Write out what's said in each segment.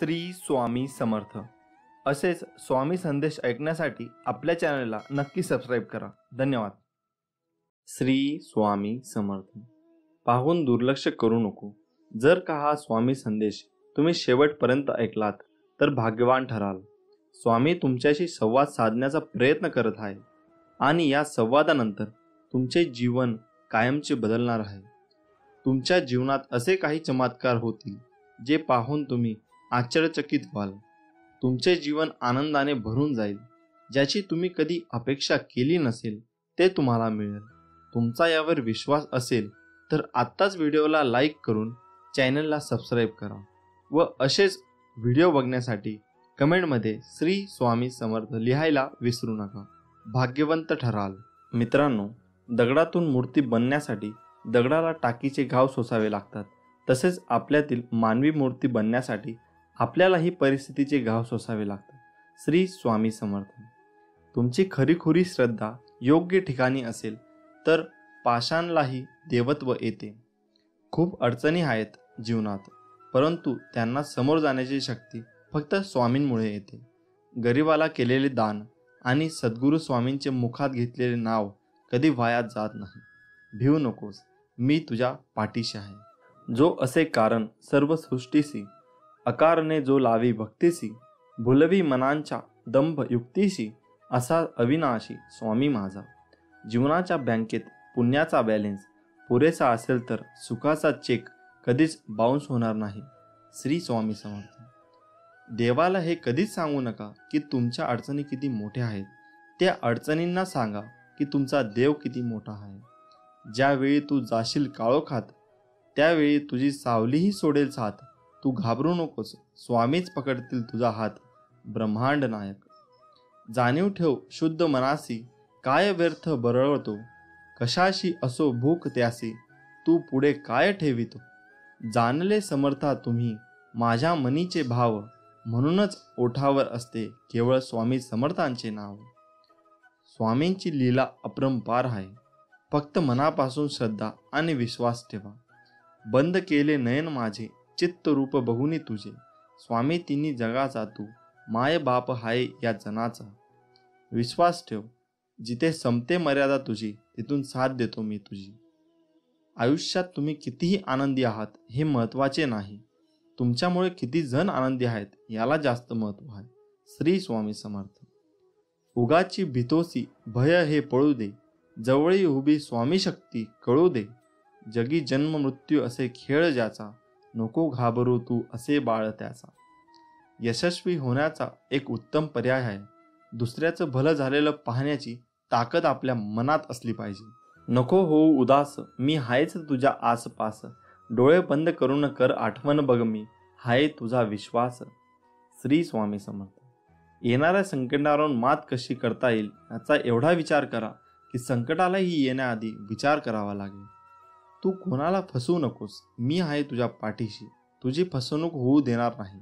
श्री स्वामी समर्थ असेच स्वामी संदेश ऐकण्यासाठी आपल्या चॅनलला नक्की सबस्क्राईब करा. धन्यवाद. श्री स्वामी समर्थ. पाहून दुर्लक्ष करू नको. जर का हा स्वामी संदेश तुम्ही शेवटपर्यंत ऐकलात तर भाग्यवान ठराल. स्वामी तुमच्याशी संवाद साधण्याचा प्रयत्न करत आहे आणि या संवादानंतर तुमचे जीवन कायमचे बदलणार आहे. तुमच्या जीवनात असे काही चमत्कार होतील जे पाहून तुम्ही आश्चर्यचकित व्हाल. तुमचे जीवन आनंदाने भरून जाईल. ज्याची तुम्ही कधी अपेक्षा केली नसेल ते तुम्हाला मिळेल. तुमचा यावर विश्वास असेल तर आत्ताच व्हिडिओला लाईक करून चॅनलला सबस्क्राईब करा व असेच व्हिडिओ बघण्यासाठी कमेंटमध्ये श्री स्वामी समर्थ लिहायला विसरू नका. भाग्यवंत ठराल. मित्रांनो, दगडातून मूर्ती बनण्यासाठी दगडाला टाकीचे घाव सोसावे लागतात. तसेच आपल्यातील मानवी मूर्ती बनण्यासाठी आपल्यालाही परिस्थितीचे घाव सोसावे लागतात. श्री स्वामी समर्थ. तुमची खरीखुरी श्रद्धा योग्य ठिकाणी असेल तर पाषाणलाही देवत्व येते. खूप अडचणी आहेत जीवनात, परंतु त्यांना समोर जाण्याची शक्ती फक्त स्वामींमुळे येते. गरिबाला केलेले दान आणि सद्गुरू स्वामींचे मुखात घेतलेले नाव कधी वाया जात नाही. भिवू नकोस, मी तुझ्या पाठीशी आहे. जो असे कारण सर्व सृष्टीसी, अकारणे जो लावी भक्तीसी, भुलवी मनांच्या दंभ युक्तीशी, असा अविनाशी स्वामी माझा. जीवनाच्या बँकेत पुण्याचा बॅलेन्स पुरेसा असेल तर सुखाचा चेक कधीच बाउन्स होणार नाही. श्री स्वामी समर्थ. देवाला हे कधीच सांगू नका की तुमच्या अडचणी किती मोठ्या आहेत. त्या अडचणींना सांगा की तुमचा देव किती मोठा आहे. ज्यावेळी तू जाशील काळोखात त्यावेळी तुझी सावलीही सोडेल साथ. तू घाबरू नकोस, स्वामीच पकडतील तुझा हात. ब्रह्मांड नायक. जाणीव ठेव शुद्ध मनासी, काय व्यर्थ बरळतो. कशाशी असो भूक त्यासी, तू पुढे काय ठेवितो. जाणले समर्था तुम्ही माझ्या मनीचे भाव, म्हणूनच ओठावर असते केवळ स्वामी समर्थांचे नाव. स्वामींची लीला अपरंपार आहे. फक्त मनापासून श्रद्धा आणि विश्वास ठेवा. बंद केले नयन माझे चित्त रूप बघुनी तुझे. स्वामी तिन्ही जगाचा तू माय बाप हाय या जनाचा. विश्वास ठेव, जिथे संपते मर्यादा तुझी तिथून साथ देतो मी तुझी. आयुष्यात तुम्ही कितीही आनंदी आहात हे महत्त्वाचे नाही, तुमच्यामुळे किती जण आनंदी आहेत याला जास्त महत्त्व आहे. श्री स्वामी समर्थ. उगाची भीतोसी भय हे पळू दे, जवळी उभी स्वामी शक्ती कळू दे. जगी जन्म मृत्यू असे खेळ ज्याचा, नको घाबरू तू असे बाळ त्याचा. यशस्वी होण्याचा एक उत्तम पर्याय आहे. दुसऱ्याचं भलं झालेलं पाहण्याची ताकद आपल्या मनात असली पाहिजे. नको होऊ उदास, मी हायच तुझ्या आसपास. डोळे बंद करून कर आठवण बघ मी, हाय तुझा विश्वास. श्री स्वामी समर्थ. येणाऱ्या संकटावरून मात कशी करता येईल याचा एवढा विचार करा की संकटालाही येण्याआधी विचार करावा लागेल. तू कोणाला फसवू नकोस, मी आहे तुझ्या पाठीशी. तुझी फसवणूक होऊ देणार नाही.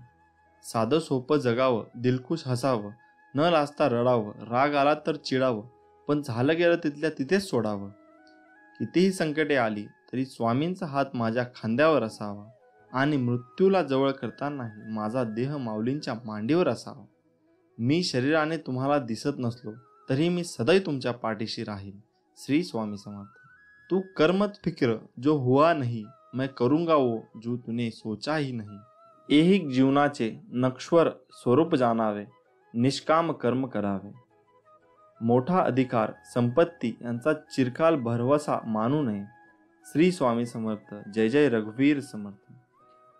साधं सोपं जगावं, दिलखुश हसावं, न लाजता रडावं, राग आला तर चिडावं, पण झालं गेलं तिथल्या तिथेच सोडावं. कितीही संकटे आली तरी स्वामींचा हात माझ्या खांद्यावर असावा आणि मृत्यूला जवळ करतानाही माझा देह माऊलींच्या मांडीवर असावा. मी शरीराने तुम्हाला दिसत नसलो तरी मी सदैव तुमच्या पाठीशी राहील. श्री स्वामी समर्थ. तू कर्मत फिक्र जो हुआ नहीं, मैं करूँगा वो जो तूने सोचा ही नहीं. ऐहिक जीवनाचे नश्वर स्वरूप जाणावे, निष्काम कर्म करावे. मोठा अधिकार संपत्ती यांचा चिरकाल भरवसा मानू नये. श्री स्वामी समर्थ. जय जय रघुवीर समर्थ.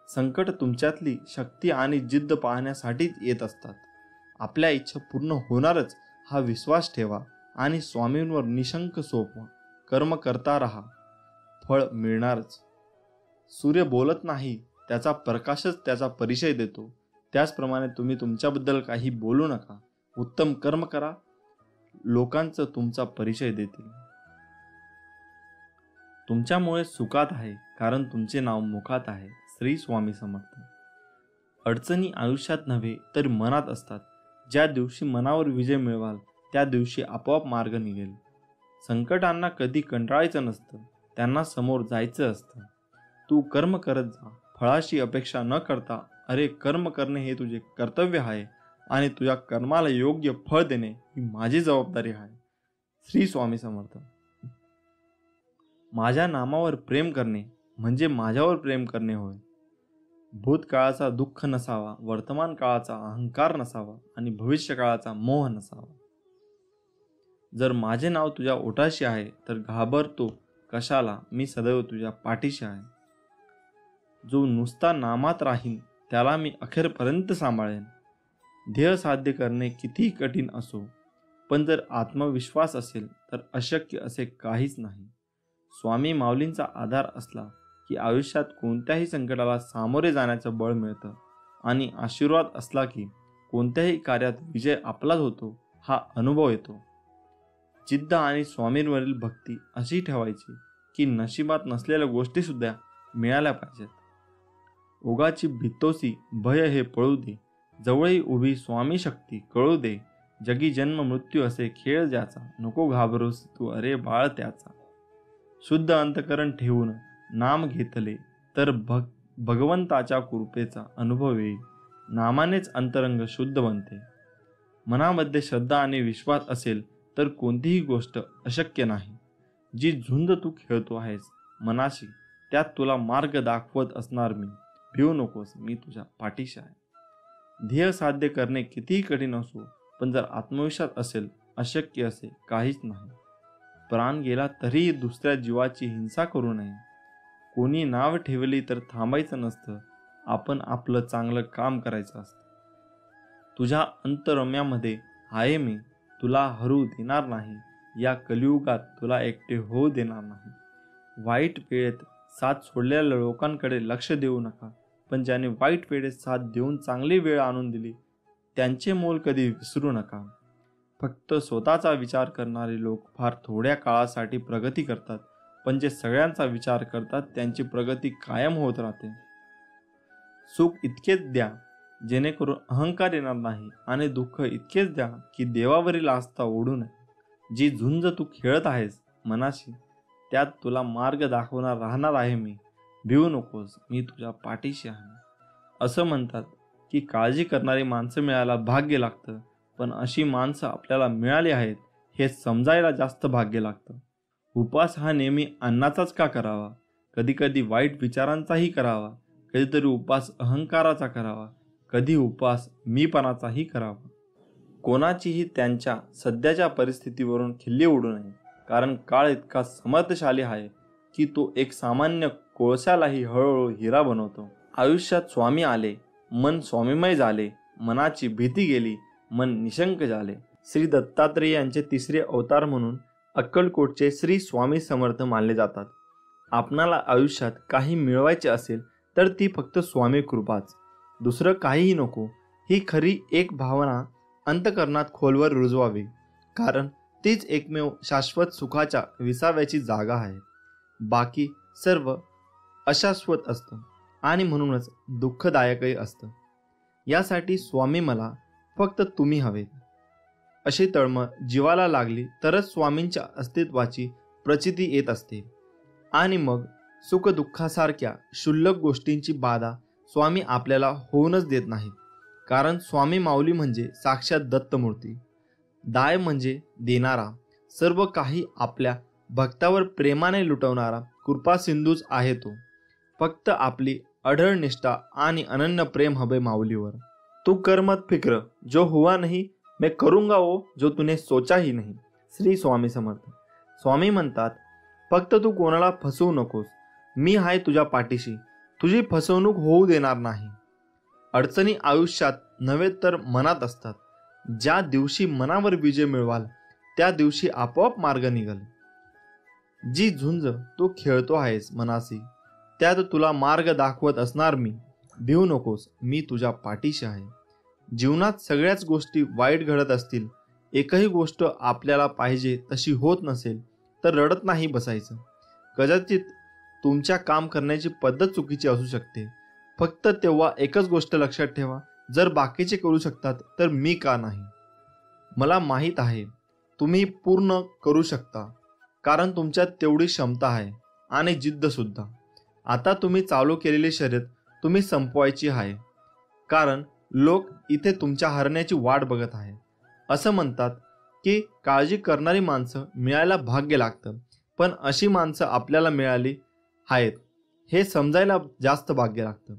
संकट तुमच्यातली शक्ती आणि जिद्द पाहण्यासाठीच येत असतात. आपल्या इच्छा पूर्ण होणारच हा विश्वास ठेवा आणि स्वामींवर निशंक सोपवा. कर्म करता राहा, फळ मिळणारच. सूर्य बोलत नाही, त्याचा प्रकाशच त्याचा परिचय देतो. त्याचप्रमाणे तुम्ही तुमच्याबद्दल काही बोलू नका. उत्तम कर्म करा, लोकांचं तुमचा परिचय देतील. तुमच्यामुळे सुखात आहे कारण तुमचे नाव मुखात आहे. श्री स्वामी समर्थ. अडचणी आयुष्यात नव्हे तर मनात असतात. ज्या दिवशी मनावर विजय मिळवाल त्या दिवशी आपोआप मार्ग निघेल. संकटांना कधी कंटाळायचं नसतं, त्यांना समोर जायचं असतं. तू कर्म करत जा, फळाची अपेक्षा न करता अरे कर्म करणे हे तुझे कर्तव्य आहे आणि तुझ्या कर्माला योग्य फळ देणे ही माझी जबाबदारी आहे. श्री स्वामी समर्थ. माझ्या नामावर प्रेम करणे म्हणजे माझ्यावर प्रेम करणे होय. भूतकाळाचा दुःख नसावा, वर्तमान काळाचा अहंकार नसावा आणि भविष्य काळाचा मोह नसावा. जर माझे नाव तुझ्या ओठाशी आहे तर घाबरतो कशाला, मी सदैव तुझ्या पाठीशी आहे. जो नुसता नामात राहीन त्याला मी अखेरपर्यंत सांभाळेन. ध्येय साध्य करणे कितीही कठीण असो, पण जर आत्मविश्वास असेल तर अशक्य असे काहीच नाही. स्वामी माऊलींचा आधार असला की आयुष्यात कोणत्याही संकटाला सामोरे जाण्याचं बळ मिळतं आणि आशीर्वाद असला की कोणत्याही कार्यात विजय आपलाच होतो हा अनुभव येतो. जिद्द आणि स्वामींवरील भक्ती अशी ठेवायची की नशिबात नसलेल्या गोष्टी सुद्धा मिळाल्या पाहिजेत. ओगाची भितोसी भय हे पळू दे, जवळही उभी स्वामी शक्ती कळू दे. जगी जन्म मृत्यू असे खेळ ज्याचा, नको घाबरूस तू अरे बाळ त्याचा. शुद्ध अंतकरण ठेवून नाम घेतले तर भगवंताच्या कृपेचा अनुभव येईल. नामानेच अंतरंग शुद्ध बनते. मनामध्ये श्रद्धा आणि विश्वास असेल तर कोणतीही गोष्ट अशक्य नाही. जी झुंज तू खेळतो आहेस मनाशी, त्यात तुला मार्ग दाखवत असणार मी. भिवू नकोस, मी तुझ्या पाठीशी आहे. ध्येय साध्य करणे कितीही कठीण असो, पण जर आत्मविश्वास असेल अशक्य असे काहीच नाही. प्राण गेला तरीही दुसऱ्या जीवाची हिंसा करू नये. कोणी नाव ठेवली तर थांबायचं नसतं, आपण आपलं चांगलं काम करायचं असतं. तुझ्या अंतरम्यामध्ये आहे मी, तुला हरू देणार नाही. या कलियुगात तुला एकटे होऊ देणार नाही. वाईट वेळेत साथ सोडलेल्या लोकांकडे लक्ष देऊ नका, पण ज्याने वाईट वेळेत साथ देऊन चांगली वेळ आणून दिली त्यांचे मोल कधी विसरू नका. फक्त स्वतःचा विचार करणारे लोक फार थोड्या काळासाठी प्रगती करतात, पण जे सगळ्यांचा विचार करतात त्यांची प्रगती कायम होत राहते. सुख इतकेच द्या जेणेकरून अहंकार येणार नाही आणि दुःख इतकेच द्या की देवावरील आस्था ओढू नये. जी झुंज तू खेळत आहेस मनाशी, त्यात तुला मार्ग दाखवणार राहणार आहे मी. भिवू नकोस, मी तुझ्या पाठीशी आहे. असं म्हणतात की काळजी करणारी माणसं मिळायला भाग्य लागतं, पण अशी माणसं आपल्याला मिळाली आहेत हे समजायला जास्त भाग्य लागतं. उपवास हा नेहमी अन्नाचाच का करावा? कधी कधी वाईट विचारांचाही करावा. कधीतरी उपवास अहंकाराचा करावा. कधी उपवास मीपणाचाही करावा. कोणाचीही त्यांच्या सध्याच्या परिस्थितीवरून खिल्ली उडू नये, कारण काळ इतका समर्थशाली आहे की तो एक सामान्य कोळशालाही हळूहळू हिरा बनवतो. आयुष्यात स्वामी आले, मन स्वामीमय झाले. मनाची भीती गेली, मन निशंक झाले. श्री दत्तात्रेय यांचे तिसरे अवतार म्हणून अक्कलकोटचे श्री स्वामी समर्थ मानले जातात. आपणाला आयुष्यात काही मिळवायचे असेल तर ती फक्त स्वामी कृपाच, दुसरं काहीही नको. ही खरी एक भावना अंतकरणात खोलवर रुजवावी, कारण तीच एकमेव शाश्वत सुखाच्या विसाव्याची जागा आहे. बाकी सर्व अशाश्वत असतं आणि म्हणूनच दुःखदायकही असतं. यासाठी स्वामी मला फक्त तुम्ही हवेत अशी तळमळ जीवाला लागली तरच स्वामींच्या अस्तित्वाची प्रचिती येत असते. आणि मग सुखदुःखासारख्या क्षुल्लक गोष्टींची बाधा स्वामी आपल्याला होऊनच देत नाहीत, कारण स्वामी माऊली म्हणजे साक्षात दत्तमूर्ती. दाय म्हणजे देणारा, सर्व काही आपल्या भक्तावर प्रेमाने लुटवणारा कृपा सिंधूच आहे तो. फक्त आपली अढळ निष्ठा आणि अनन्य प्रेम हवे माऊलीवर. तू कर मत फिक्र, जो हुआ नहीं मैं करूंगा वो जो तूने सोचा ही नहीं. श्री स्वामी समर्थ. स्वामी म्हणतात, फक्त तू कोणाला फसवू नकोस, मी आहे तुझ्या पाठीशी, तुझी फसवणूक होऊ देणार नाही. अडचणी आयुष्यात नव्हे तर मनात असतात. ज्या दिवशी मनावर विजय मिळवाल त्या दिवशी आपोआप मार्ग निघल. जी झुंज तू खेळतो आहेस मनाशी, त्यात तुला मार्ग दाखवत असणार मी. भिवू नकोस, मी तुझ्या पाठीशी आहे. जीवनात सगळ्याच गोष्टी वाईट घडत असतील, एकही गोष्ट आपल्याला पाहिजे तशी होत नसेल तर रडत नाही बसायचं. कदाचित तुमच्या काम करण्याची पद्धत चुकीची असू शकते, फक्त तेव्हा एकच गोष्ट लक्षात ठेवा, जर बाकीचे करू शकतात तर मी का नाही. मला माहीत आहे तुम्ही पूर्ण करू शकता, कारण तुमच्यात तेवढी क्षमता आहे आणि जिद्द सुद्धा. आता तुम्ही चालू केलेली शर्यत तुम्ही संपवायची आहे. कारण लोक इथे तुमच्या हरण्याची वाट बघत आहे. असं म्हणतात की काळजी करणारी माणसं मिळायला भाग्य लागतं, पण अशी माणसं आपल्याला मिळाली आहेत हे समजायला जास्त भाग्य लागतं.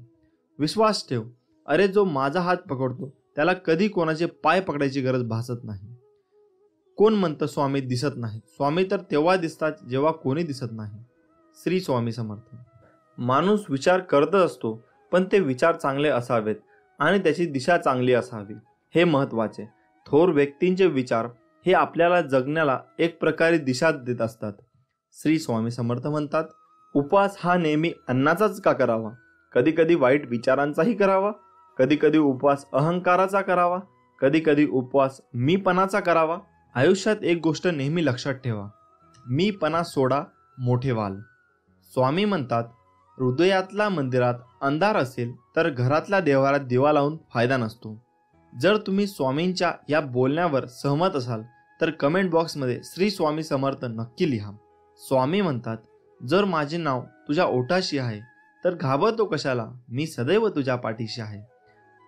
विश्वास ठेव, अरे जो माझा हात पकडतो त्याला कधी कोणाचे पाय पकडायची गरज भासत नाही. कोण म्हणतं स्वामी दिसत नाही? स्वामी तर तेव्हा दिसतात जेव्हा कोणी दिसत नाही. श्री स्वामी समर्थ. माणूस विचार करतच असतो, पण ते विचार चांगले असावेत आणि त्याची दिशा चांगली असावी हे महत्त्वाचे. थोर व्यक्तींचे विचार हे आपल्याला जगण्याला एक प्रकारे दिशा देत असतात. श्री स्वामी समर्थ म्हणतात, उपवास हा नेहमी अन्नाचाच का करावा? कधी कधी वाईट विचारांचाही करावा, कधी कधी उपवास अहंकाराचा करावा, कधी कधी उपवास मीपणाचा करावा. आयुष्यात एक गोष्ट नेहमी लक्षात ठेवा, मीपणा सोडा, मोठे व्हाल. स्वामी म्हणतात, हृदयातल्या मंदिरात अंधार असेल तर घरातल्या देवारात दिवा लावून फायदा नसतो. जर तुम्ही स्वामींच्या या बोलण्यावर सहमत असाल तर कमेंट बॉक्समध्ये श्री स्वामी समर्थ नक्की लिहा. स्वामी म्हणतात, जर माझे नाव तुझ्या ओठाशी आहे तर घाबरतो कशाला? मी सदैव तुझ्या पाठीशी आहे.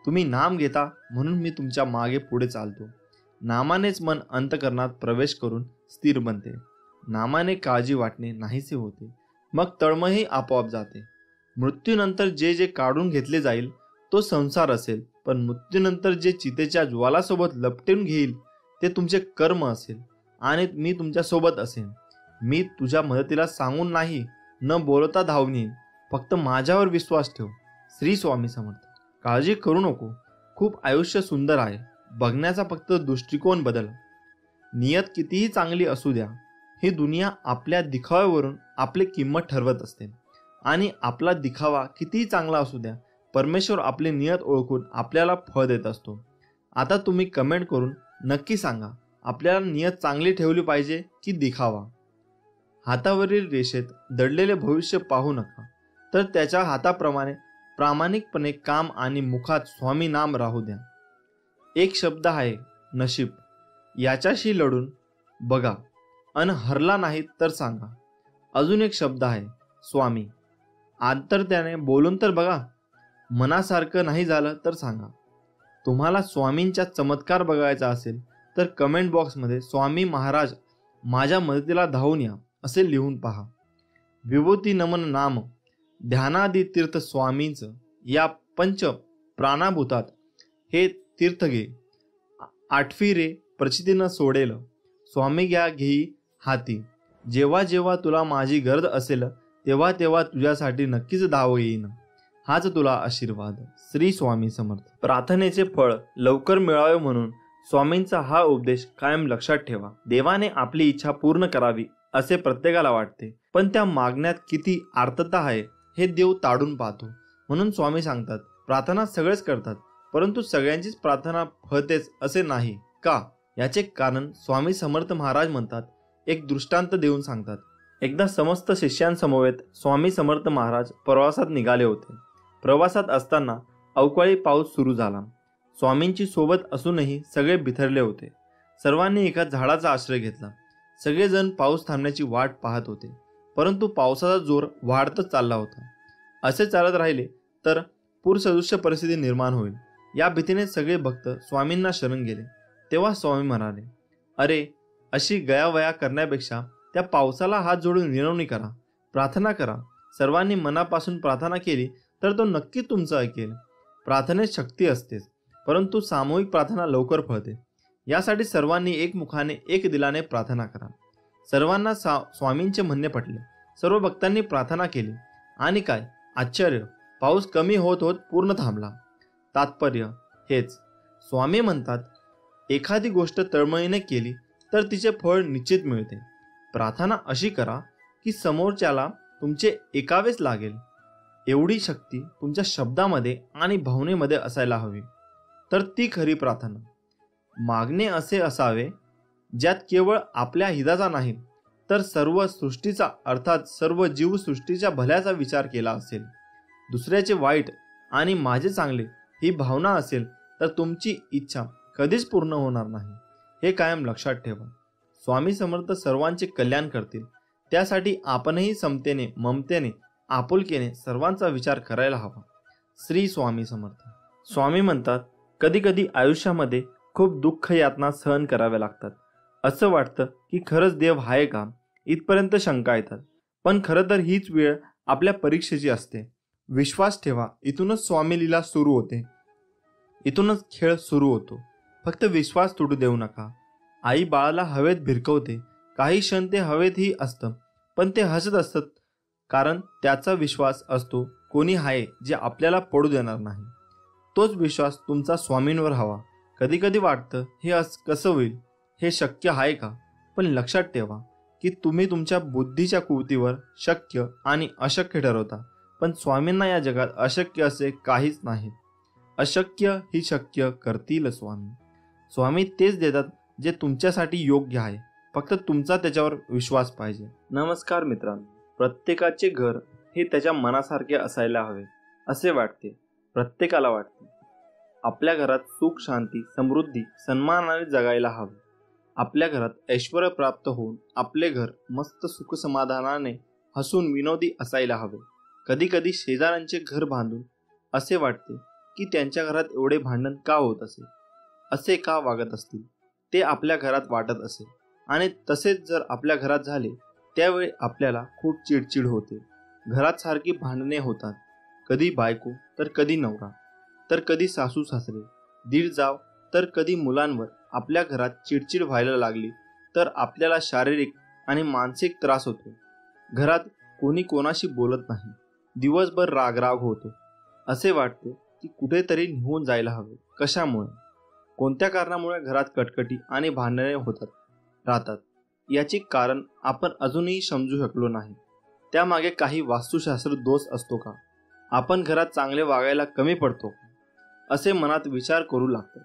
तुम्ही नाम घेता म्हणून मी तुमच्या मागे पुढे चालतो. नामानेच मन अंतःकरणात प्रवेश करून स्थिर बनते. नामाने काळजी वाटणे नाहीसे होते, मग तळमळही आपोआप जाते. मृत्यूनंतर जे जे काढून घेतले जाईल तो संसार असेल, पण मृत्यूनंतर जे चितेच्या ज्वालासोबत लपटून घेईल ते तुमचे कर्म असेल आणि मी तुमच्या सोबत असेन. मी तुझ्या मदतीला सांगून नाही, न बोलता धावून येईन. फक्त माझ्यावर विश्वास ठेव. श्री स्वामी समर्थ. काळजी करू नको, खूप आयुष्य सुंदर आहे. बघण्याचा फक्त दृष्टिकोन बदल. नियत कितीही चांगली असू द्या, ही दुनिया आपल्या दिखाव्यावरून आपली किंमत ठरवत असते. आणि आपला दिखावा कितीही चांगला असू द्या, परमेश्वर आपली नियत ओळखून आपल्याला फळ देत असतो. आता तुम्ही कमेंट करून नक्की सांगा, आपल्याला नियत चांगली ठेवली पाहिजे की दिखावा? हातावरील रेषेत दडलेले भविष्य पाहू नका, तर त्याच्या हाताप्रमाणे प्रामाणिकपणे काम आणि मुखात स्वामी नाम राहू द्या. एक शब्द आहे नशीब, याच्याशी लढून बघा अन हरला नाही तर सांगा. अजून एक शब्द आहे स्वामी, आंतरत्याने बोलून तर बघा. मनासारखं नाही झालं तर सांगा. तुम्हाला स्वामींचा चमत्कार बघायचा असेल तर कमेंट बॉक्समध्ये स्वामी महाराज माझ्या मदतीला धावून या असे लिहून पहा. विभूती नमन नाम ध्यानादी तीर्थ स्वामींचं या पंच प्राणाभूतात हे तीर्थ घे. आठवी रे प्रचितीनं सोडेल, स्वामी घ्या घेई हाती. जेव्हा जेव्हा तुला माझी गरज असेल तेव्हा तेव्हा तुझ्यासाठी नक्कीच धाव येईन. हाच तुला आशीर्वाद. श्री स्वामी समर्थ. प्रार्थनेचे फळ लवकर मिळावे म्हणून स्वामींचा हा उपदेश कायम लक्षात ठेवा. देवाने आपली इच्छा पूर्ण करावी असे प्रत्येकाला वाटते, पण त्या मागण्यात किती आर्तता आहे हे देव ताडून पाहतो. म्हणून स्वामी सांगतात, प्रार्थना सगळेच करतात, परंतु सगळ्यांचीच प्रार्थना फळतेच असे नाही का? याचे कारण स्वामी समर्थ महाराज म्हणतात, एक दृष्टांत देऊन सांगतात. एकदा समस्त शिष्यांसमवेत स्वामी समर्थ महाराज प्रवासात निघाले होते. प्रवासात असताना अवकाळी पाऊस सुरू झाला. स्वामींची सोबत असूनही सगळे बिथरले होते. सर्वांनी एका झाडाचा आश्रय घेतला. सगळेजण पाऊस थांबण्याची वाट पाहत होते, परंतु पावसाचा जोर वाढतच चालला होता. असे चालत राहिले तर पूरसदृश्य परिस्थिती निर्माण होईल या भीतीने सगळे भक्त स्वामींना शरण गेले. तेव्हा स्वामी म्हणाले, अरे, अशी गयावया करण्यापेक्षा त्या पावसाला हात जोडून विनवणी करा, प्रार्थना करा. सर्वांनी मनापासून प्रार्थना केली तर तो नक्की तुमचं ऐकेल. प्रार्थनेत शक्ती असतेच, परंतु सामूहिक प्रार्थना लवकर फळते. यासाठी सर्वांनी एकमुखाने एक दिलाने प्रार्थना करा. सर्वांना स्वामींचे म्हणणे पटले. सर्व भक्तांनी प्रार्थना केली आणि काय आश्चर्य, पाऊस कमी होत होत पूर्ण थांबला. तात्पर्य हेच, स्वामी म्हणतात, एखादी गोष्ट तळमळीने केली तर तिचे फळ निश्चित मिळते. प्रार्थना अशी करा की समोरच्याला तुमचे ऐकावेच लागेल. एवढी शक्ती तुमच्या शब्दामध्ये आणि भावनेमध्ये असायला हवी, तर ती खरी प्रार्थना. मागणे असे असावे ज्यात केवळ आपल्या हिताचा नाही तर सर्व सृष्टीचा, अर्थात सर्व जीवसृष्टीच्या भल्याचा विचार केला असेल. दुसऱ्याचे वाईट आणि माझे चांगले ही भावना असेल तर तुमची इच्छा कधीच पूर्ण होणार नाही. हे कायम लक्षात ठेवा. स्वामी समर्थ सर्वांचे कल्याण करतील, त्यासाठी आपणही समतेने, ममतेने, आपुलकीने सर्वांचा विचार करायला हवा. श्री स्वामी समर्थ. स्वामी म्हणतात, कधी कधी आयुष्यामध्ये खूप दुःख यातना सहन कराव्या लागतात. असं वाटतं की खरंच देव आहे का, इथपर्यंत शंका येतात. पण खरं तर हीच वेळ आपल्या परीक्षेची असते. विश्वास ठेवा, इथूनच स्वामी लीला सुरू होते, इथूनच खेळ सुरू होतो. फक्त विश्वास तुटू देऊ नका. आई बाळाला हवेत भिरकवते, काही क्षण ते हवेतही असतं, पण ते हसत असतं, कारण त्याचा विश्वास असतो कोणी आहे जे आपल्याला पडू देणार नाही. तोच विश्वास तुमचा स्वामींवर हवा. कधी कधी वाटतं हे कसं होईल, हे शक्य आहे का? पण लक्षात ठेवा की तुम्ही तुमच्या बुद्धीच्या कुवतीवर शक्य आणि अशक्य ठरवता, पण स्वामींना या जगात अशक्य असे काहीच नाही. अशक्य ही शक्य करतील स्वामी. स्वामी तेच देतात जे तुमच्यासाठी योग्य आहे, फक्त तुमचा त्याच्यावर विश्वास पाहिजे. नमस्कार मित्रांनो, प्रत्येकाचे घर हे त्याच्या मनासारखे असायला हवे असे वाटते. प्रत्येकाला वाटते आपल्या घरात सुख, शांती, समृद्धी, सन्मानाने जगायला हवे. आपल्या घरात ऐश्वर्य प्राप्त होऊन आपले घर मस्त सुख समाधानाने हसून विनोदी असायला हवे. कधी कधी शेजाऱ्यांचे घर बांधून असे वाटते की त्यांच्या घरात एवढे भांडण का होत असेल, असे का वागत असतील, ते आपल्या घरात वाटत असेल. आणि तसेच जर आपल्या घरात झाले त्यावेळी आपल्याला खूप चिडचिड होते. घरात सारखी भांडणे होतात, कधी बायको तर कधी नवरा, तर कधी सासू सासरे, दीर जाव, तर कधी मुलांवर. आपल्या घरात चिडचिड व्हायला लागली तर आपल्याला शारीरिक आणि मानसिक त्रास होतो. घरात कोणी कोणाशी बोलत नाही, दिवसभर रागराग होतो. असे वाटते की कुठेतरी निघून जायला हवे. कशामुळे, कोणत्या कारणामुळे घरात कटकटी आणि भांडणे होतात राहतात, याचे कारण आपण अजूनही समजू शकलो नाही. त्यामागे काही वास्तुशास्त्र दोष असतो का? आपण घरात चांगले वागायला कमी पडतो का? असे मनात विचार करू लागतात.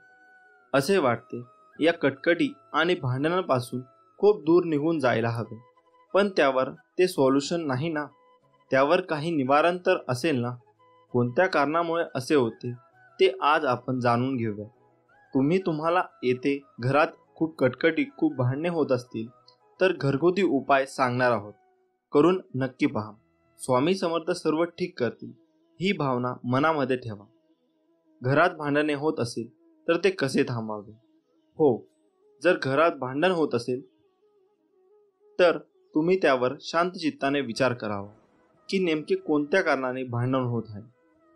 असे वाटते या कटकटी आणि भांडणांपासून खूप दूर निघून जायला हवे. पण त्यावर ते सोल्युशन नाही ना, त्यावर काही निवारण तर असेल ना. कोणत्या कारणामुळे असे होते ते आज आपण जाणून घेऊया. तुम्हाला येथे घरात खूप कटकटी, खूप भांडणे होत असतील तर घरगुती उपाय सांगणार आहोत, करून नक्की पहा. स्वामी समर्थ सर्व ठीक करतील, ही भावना मनामध्ये ठेवा. घरात भांडणे होत असेल तर ते कसे थांबवावे? हो, जर घरात भांडण होत असेल तर तुम्ही त्यावर शांत चित्ताने विचार करावा की नेमके कोणत्या कारणाने भांडण होत आहे.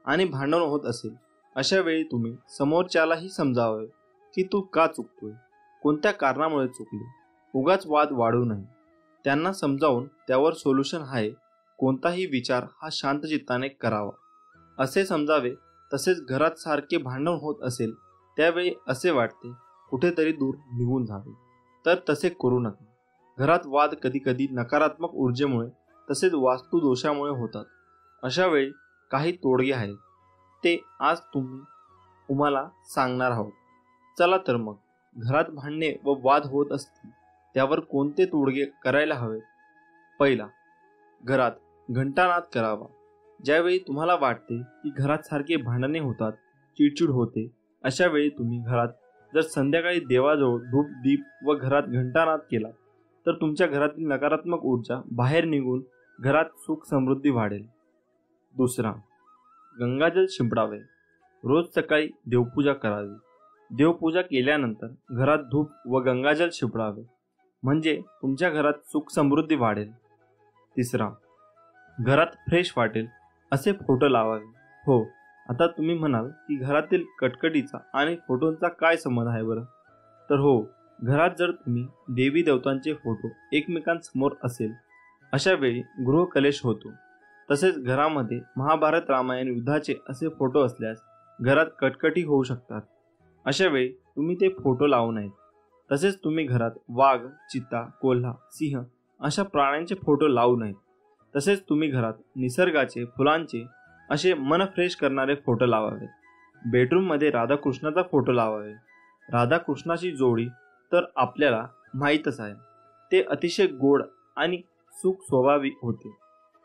आणि भांडण होत असेल अशा वेळी तुम्ही समोरच्यालाही समजावे की तू का चुकतोय, कोणत्या कारणामुळे चुकले. उगाच वाद वाढू नये. त्यांना समजावून त्यावर सोल्युशन आहे कोणताही विचार हा शांत चित्ताने करावा असे समजावे. तसेच घरात सारखे भांडण होत असेल त्यावेळी असे वाटते कुठेतरी दूर निघून जावे, तर तसे करू नका. घरात वाद कधी कधी नकारात्मक ऊर्जेमुळे तसेच वास्तुदोषामुळे होतात. अशा वेळी काही तोडगे आहेत, ते आज तुम्हाला सांगणार आहोत. चला तर मग, घरात भांडणे व वाद होत असतील त्यावर कोणते तोडगे करायला हवे. पहिला, घरात घंटानाद करावा. ज्यावेळी तुम्हाला वाटते की घरात सारखे भांडणे होतात, चिडचिड होते, अशा वेळी तुम्ही घरात जर संध्याकाळी देवाजवळ धूप दीप व घरात घंटानाद केला तर तुमच्या घरातील नकारात्मक ऊर्जा बाहेर निघून घरात सुख समृद्धी वाढेल. दुसरा, गंगाजल शिंपडावे. रोज सकाळी देवपूजा करावी. देवपूजा केल्यानंतर घरात धूप व गंगाजल शिंपडावे, म्हणजे तुमच्या घरात सुख समृद्धी वाढेल. तिसरा, घरात फ्रेश वाटेल असे फोटो लावावे. हो, आता तुम्ही म्हणाल की घरातील कटकटीचा आणि फोटोंचा काय संबंध आहे बरं? तर हो, घरात जर तुम्ही देवी देवतांचे फोटो एकमेकांसमोर असेल अशा वेळी गृहकलेश होतो. तसेच घरामध्ये महाभारत रामायण युद्धाचे असे फोटो असल्यास घरात कटकटी होऊ शकतात. अशा वेळी तुम्ही ते फोटो लावू नयेत. तसेच तुम्ही घरात वाघ, चित्ता, कोल्हा, सिंह अशा प्राण्यांचे फोटो लावू नयेत. तसेच तुम्ही घरात निसर्गाचे, फुलांचे असे मन फ्रेश करणारे फोटो लावावे. बेडरूममध्ये राधाकृष्णाचा फोटो लावावे. राधाकृष्णाची जोडी तर आपल्याला माहीतच आहे, ते अतिशय गोड आणि सुख स्वभावी होते.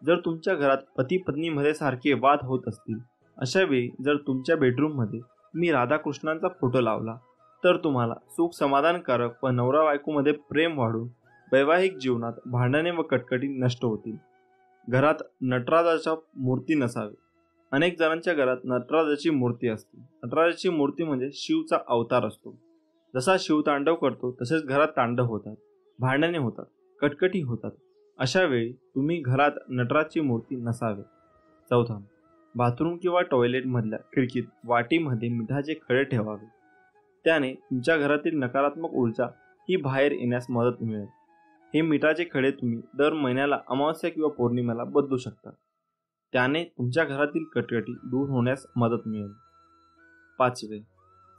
जर तुमच्या घरात पती पत्नीमध्ये सारखे वाद होत असतील अशा वेळी जर तुमच्या बेडरूममध्ये मी राधाकृष्णांचा फोटो लावला तर तुम्हाला सुख समाधानकारक व नवरा बायकोमध्ये प्रेम वाढून वैवाहिक जीवनात भांडणे व कटकटी नष्ट होतील. घरात नटराजाच्या मूर्ती नसावी. अनेक जणांच्या घरात नटराजाची मूर्ती असते. नटराजाची मूर्ती म्हणजे शिवचा अवतार असतो. जसा शिव तांडव करतो तसेच घरात तांडव होतात, भांडणे होतात, कटकटी होतात. अशा वेळी तुम्ही घरात नटराजची मूर्ती नसावे. चौथा, बाथरूम किंवा टॉयलेटमधल्या खिडकीत वाटीमध्ये मिठाचे खडे ठेवावे. त्याने तुमच्या घरातील नकारात्मक ऊर्जा ही बाहेर येण्यास मदत मिळेल. हे मिठाचे खडे तुम्ही दर महिन्याला अमावस्या किंवा पौर्णिमेला बदलू शकता. त्याने तुमच्या घरातील कटकटी दूर होण्यास मदत मिळेल. पाचवे,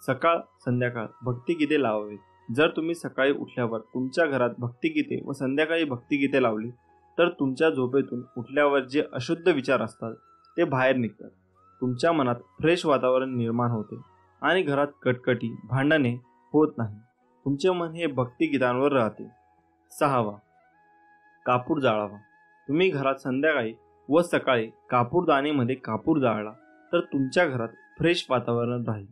सकाळ संध्याकाळ भक्तिगीते लावावीत. जर तुम्ही सकाळी उठल्यावर तुमच्या घरात भक्तिगीते व संध्याकाळी भक्तिगीते लावली तर तुमच्या झोपेतून उठल्यावर जे अशुद्ध विचार असतात ते बाहेर निघतात. तुमच्या मनात फ्रेश वातावरण निर्माण होते आणि घरात कटकटी भांडणे होत नाही. तुमचे मन हे भक्तिगीतांवर राहते. सहावा, कापूर जाळावा. तुम्ही घरात संध्याकाळी व सकाळी कापूरदानीमध्ये कापूर जाळला तर तुमच्या घरात फ्रेश वातावरण राहील.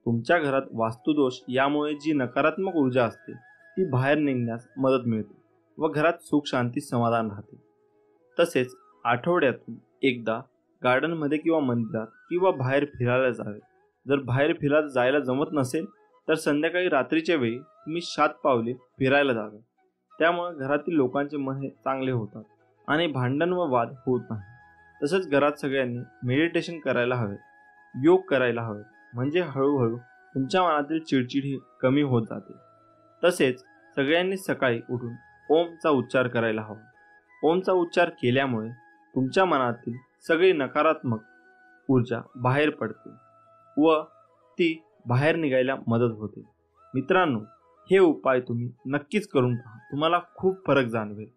तुमच्या घरात वास्तुदोष यामुळे जी नकारात्मक ऊर्जा असते ती बाहेर निघण्यास मदत मिळते व घरात सुख शांती समाधान राहते. तसेच आठवड्यातून एकदा गार्डनमध्ये किंवा मंदिरात किंवा बाहेर फिरायला जावे. जर बाहेर फिरायला जायला जमत नसेल तर संध्याकाळी रात्रीच्या वेळी तुम्ही 7 पावले फिरायला जावे. त्यामुळे घरातील लोकांचे मन हे चांगले होतात आणि भांडण व वाद होत नाही. तसेच घरात सगळ्यांनी मेडिटेशन करायला हवे, योग करायला हवे, म्हणजे हळूहळू तुमच्या मनातील चिडचिड ही कमी होत जाते. तसेच सगळ्यांनी सकाळी उठून ओमचा उच्चार करायला हवा. ओमचा उच्चार केल्यामुळे तुमच्या मनातील सगळी नकारात्मक ऊर्जा बाहेर पडते व ती बाहेर निघायला मदत होते. मित्रांनो, हे उपाय तुम्ही नक्कीच करून पहा, तुम्हाला खूप फरक जाणवेल.